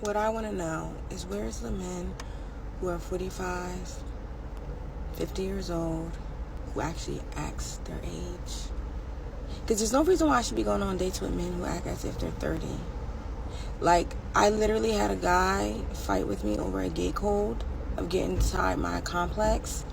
What I want to know is where's the men who are 45, 50 years old, who actually act their age? Because there's no reason why I should be going on dates with men who act as if they're 30. Like, I literally had a guy fight with me over a gate code of getting inside my complex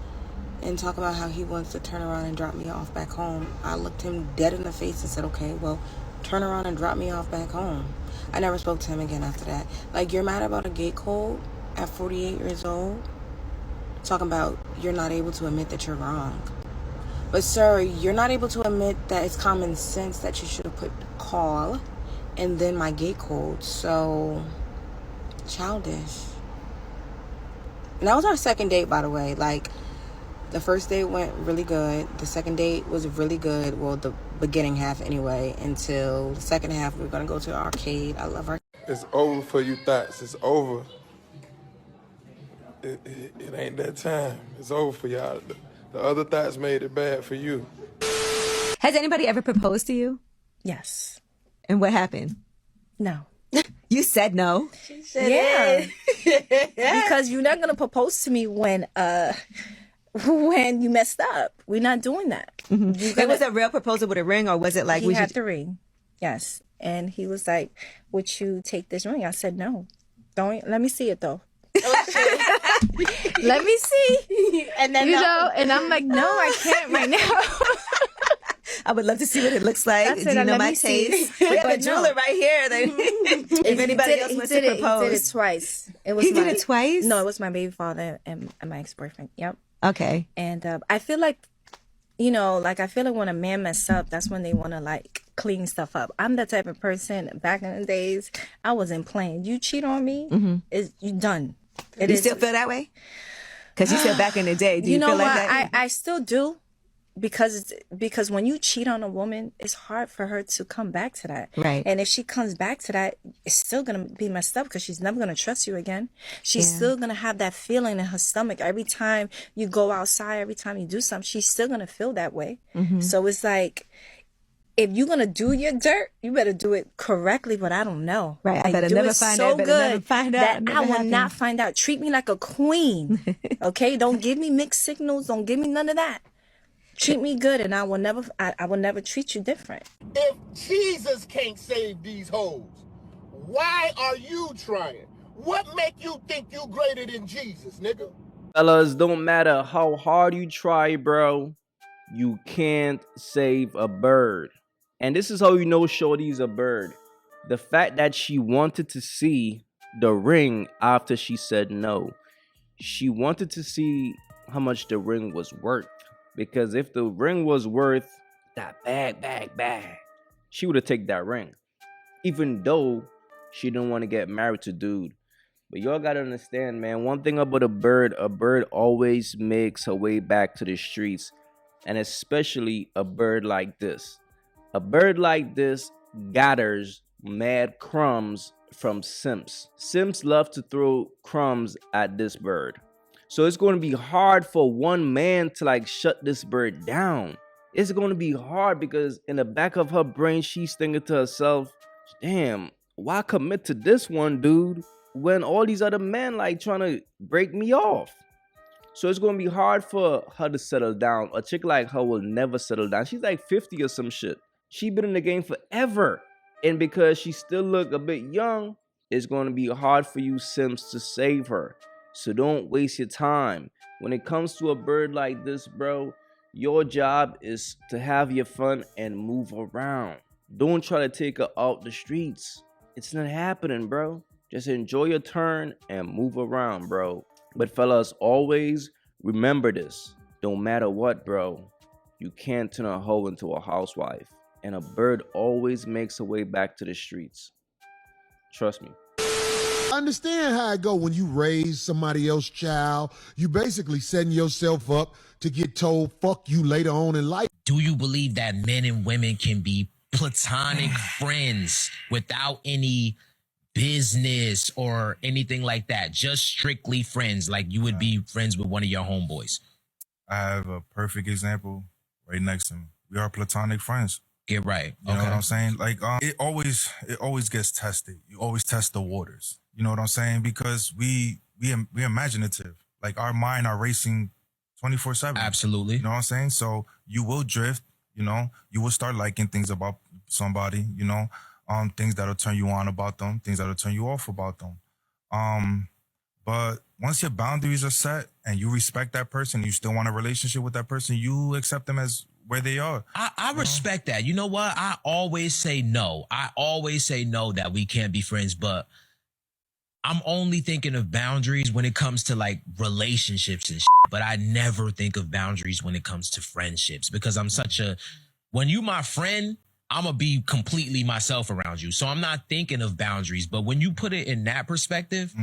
and talk about how he wants to turn around and drop me off back home. I looked him dead in the face and said, okay, well, turn around and drop me off back home. I never spoke to him again after that. Like, you're mad about a gate code at 48 years old? Talking about you're not able to admit that you're wrong. But, sir, you're not able to admit that it's common sense that you should have put call and then my gate code. So, childish. And that was our second date, by the way. Like, the first date went really good. The second date was really good. Well, the beginning half anyway. Until the second half, we're going to go to the arcade. I love arcade. It's over for you thoughts. It's over. It ain't that time. It's over for y'all. The other thoughts made it bad for you. Has anybody ever proposed to you? Yes. And what happened? No. You said no. She said yeah. Because you're not gonna propose to me when you messed up. We're not doing that. Mm-hmm. It was a real proposal with a ring, or was it like he had the ring? Yes. And he was like, "Would you take this ring?" I said, "No. Don't. Let me see it though." Let me see. And then and I'm like, "No, I can't right now." I would love to see what it looks like. Do you know my taste? We have a jeweler right here. If anybody else wants to propose. He did it twice. He did it twice? No, it was my baby father and my ex-boyfriend. Yep. Okay. And I feel like, I feel like when a man mess up, that's when they want to like clean stuff up. I'm the type of person, back in the days, I wasn't playing. You cheat on me, you done. You still feel that way? Because you said back in the day, do you feel like that? I still do. Because when you cheat on a woman, it's hard for her to come back to that. Right. And if she comes back to that, it's still going to be messed up because she's never going to trust you again. She's still going to have that feeling in her stomach. Every time you go outside, every time you do something, she's still going to feel that way. Mm-hmm. So it's like, if you're going to do your dirt, you better do it correctly, but I don't know. Right. Like, I better never find out. Never find out. That I will not find out. Treat me like a queen. Okay? Don't give me mixed signals. Don't give me none of that. Treat me good, and I will never treat you different. If Jesus can't save these hoes, why are you trying? What make you think you greater than Jesus, nigga? Fellas, don't matter how hard you try, bro, you can't save a bird. And this is how you know Shorty's a bird. The fact that she wanted to see the ring after she said no. She wanted to see how much the ring was worth. Because if the ring was worth that bag, she would have taken that ring. Even though she didn't want to get married to dude. But y'all got to understand, man, one thing about a bird always makes her way back to the streets. And especially a bird like this. A bird like this gathers mad crumbs from simps. Simps love to throw crumbs at this bird. So it's going to be hard for one man to like shut this bird down. It's going to be hard because in the back of her brain, she's thinking to herself, damn, why commit to this one dude when all these other men like trying to break me off? So it's going to be hard for her to settle down. A chick like her will never settle down. She's like 50 or some shit. She been in the game forever. And because she still look a bit young, it's going to be hard for you simps to save her. So don't waste your time. When it comes to a bird like this, bro, your job is to have your fun and move around. Don't try to take her out the streets. It's not happening, bro. Just enjoy your turn and move around, bro. But fellas, always remember this. Don't matter what, bro. You can't turn a hoe into a housewife. And a bird always makes her way back to the streets. Trust me. Understand how it go when you raise somebody else's child. You basically setting yourself up to get told fuck you later on in life. Do you believe that men and women can be platonic friends without any business or anything like that? Just strictly friends, like you would be friends with one of your homeboys? I have a perfect example right next to me. We are platonic friends. Get right. You know what I'm saying? Like it always gets tested. You always test the waters. You know what I'm saying? Because we imaginative. Like our mind are racing 24/7. Absolutely. You know what I'm saying? So you will drift, you know, you will start liking things about somebody, you know, things that'll turn you on about them, things that'll turn you off about them. But once your boundaries are set and you respect that person, you still want a relationship with that person, you accept them as where they are. I respect that. You know what? I always say no. I always say no that we can't be friends, but I'm only thinking of boundaries when it comes to like relationships and shit, but I never think of boundaries when it comes to friendships because I'm when you my friend, I'm going to be completely myself around you. So I'm not thinking of boundaries, but when you put it in that perspective,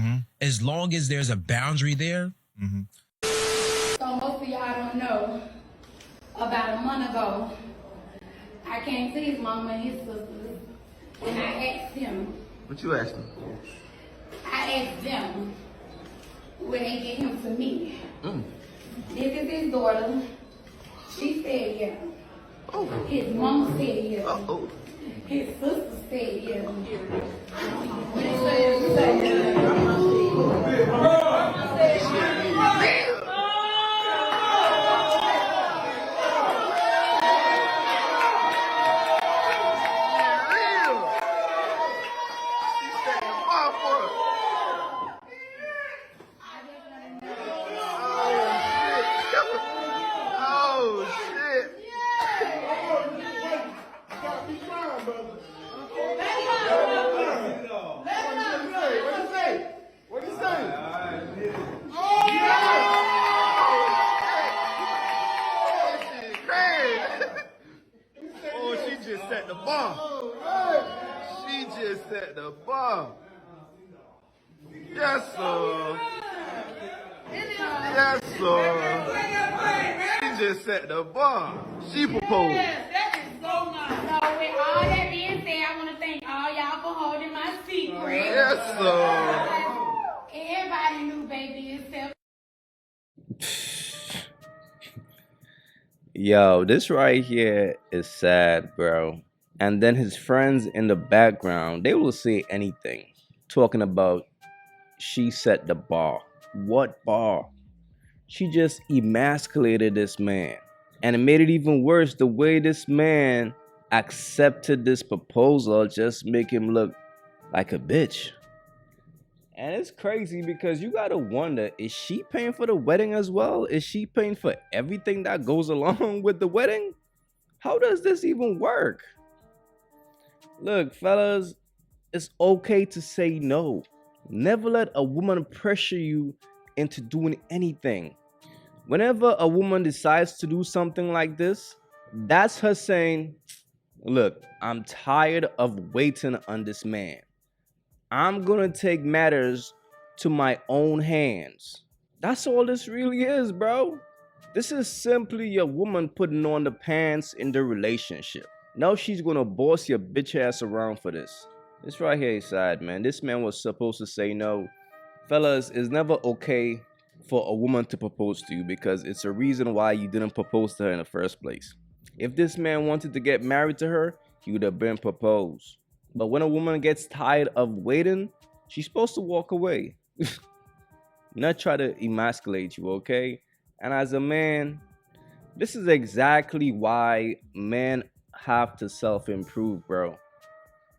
as long as there's a boundary there. So most of y'all don't know, about a month ago, I came to his mama and his sisters, and I asked him. What you asking? I asked them, will they get him to me? This is his daughter. She said yeah. Oh. His mama said yeah. Oh. His sister said yeah. When they said set the bar. She just set the bar. Yes, sir. Yes, sir. She just set the bar. She proposed. That is so nice. So with all that being said, I want to thank all y'all for holding my secret. Yes, sir. Everybody knew baby except. Yo, this right here is sad, bro. And then his friends in the background, they will say anything. Talking about she set the bar. What bar? She just emasculated this man. And it made it even worse. The way this man accepted this proposal just make him look like a bitch. And it's crazy because you gotta wonder, is she paying for the wedding as well? Is she paying for everything that goes along with the wedding? How does this even work? Look, fellas, it's okay to say no. Never let a woman pressure you into doing anything. Whenever a woman decides to do something like this, that's her saying, look, I'm tired of waiting on this man. I'm gonna take matters to my own hands. That's all this really is, bro. This is simply a woman putting on the pants in the relationship. Now she's gonna boss your bitch ass around for this. This right here is sad, man. This man was supposed to say no. Fellas, it's never okay for a woman to propose to you because it's a reason why you didn't propose to her in the first place. If this man wanted to get married to her, he would have been proposed. But when a woman gets tired of waiting, she's supposed to walk away. Not try to emasculate you, okay? And as a man, this is exactly why men have to self-improve, bro.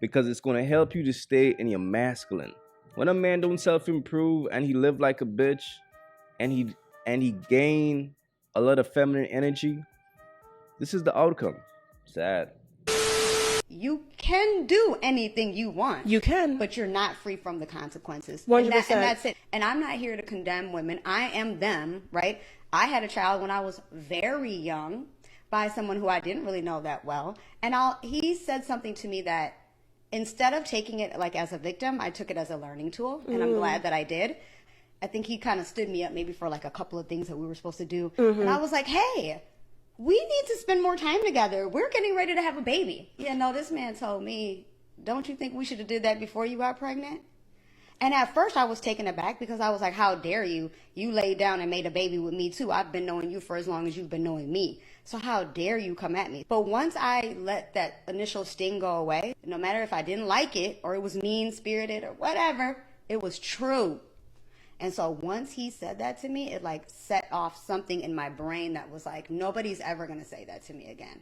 Because it's going to help you to stay in your masculine. When a man don't self-improve and he live like a bitch and he gain a lot of feminine energy, this is the outcome. Sad. You can do anything you want. You can. But you're not free from the consequences. 100%. And that's it. And I'm not here to condemn women. I am them, right? I had a child when I was very young by someone who I didn't really know that well. And he said something to me that instead of taking it like as a victim, I took it as a learning tool. And I'm glad that I did. I think he kind of stood me up maybe for like a couple of things that we were supposed to do. And I was like, hey, we need to spend more time together. We're getting ready to have a baby. Yeah, no, this man told me, don't you think we should have did that before you got pregnant? And at first I was taken aback because I was like, how dare you? You laid down and made a baby with me too. I've been knowing you for as long as you've been knowing me. So how dare you come at me? But once I let that initial sting go away, no matter if I didn't like it or it was mean-spirited or whatever, It was true. And so once he said that to me, it like set off something in my brain that was like, nobody's ever going to say that to me again.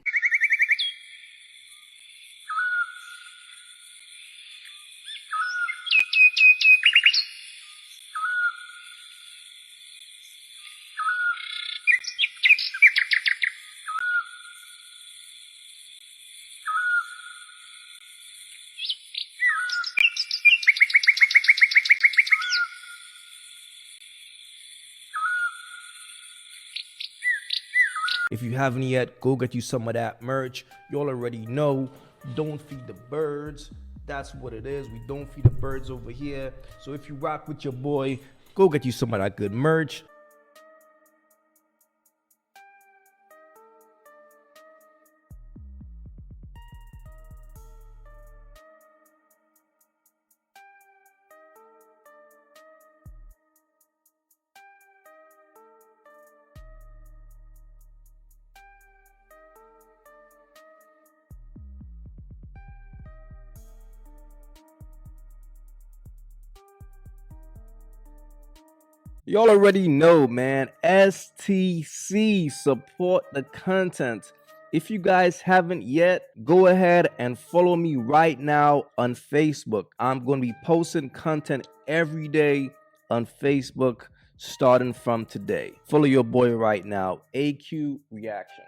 If you haven't yet, go get you some of that merch. Y'all already know, don't feed the birds. That's what it is. We don't feed the birds over here. So if you rock with your boy, go get you some of that good merch. Y'all already know, man. STC, support the content. If you guys haven't yet, go ahead and follow me right now on Facebook. I'm going to be posting content every day on Facebook starting from today. Follow your boy right now, AyeQ Reactions.